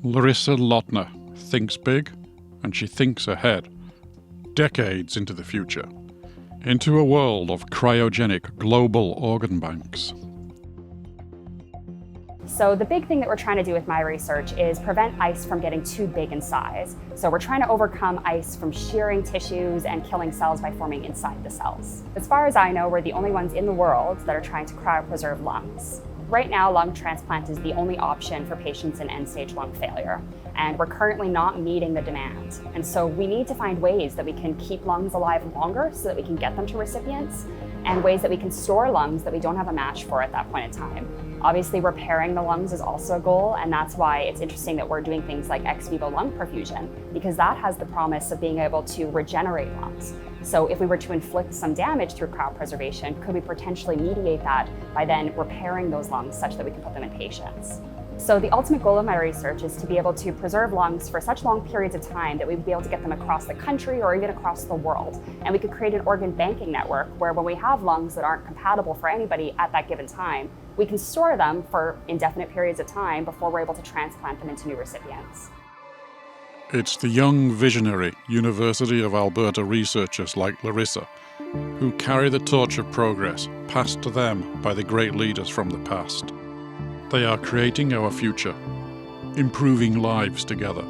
Larissa Lautner thinks big, and she thinks ahead, decades into the future, into a world of cryogenic global organ banks. So the big thing that we're trying to do with my research is prevent ice from getting too big in size. So we're trying to overcome ice from shearing tissues and killing cells by forming inside the cells. As far as I know, we're the only ones in the world that are trying to cryopreserve lungs. Right now, lung transplant is the only option for patients in end-stage lung failure, and we're currently not meeting the demand. And so we need to find ways that we can keep lungs alive longer so that we can get them to recipients, and ways that we can store lungs that we don't have a match for at that point in time. Obviously, repairing the lungs is also a goal, and that's why it's interesting that we're doing things like ex vivo lung perfusion, because that has the promise of being able to regenerate lungs. So if we were to inflict some damage through cryopreservation, could we potentially mediate that by then repairing those lungs such that we can put them in patients? So the ultimate goal of my research is to be able to preserve lungs for such long periods of time that we'd be able to get them across the country or even across the world. And we could create an organ banking network where when we have lungs that aren't compatible for anybody at that given time, we can store them for indefinite periods of time before we're able to transplant them into new recipients. It's the young visionary University of Alberta researchers like Larissa who carry the torch of progress passed to them by the great leaders from the past. They are creating our future, improving lives together.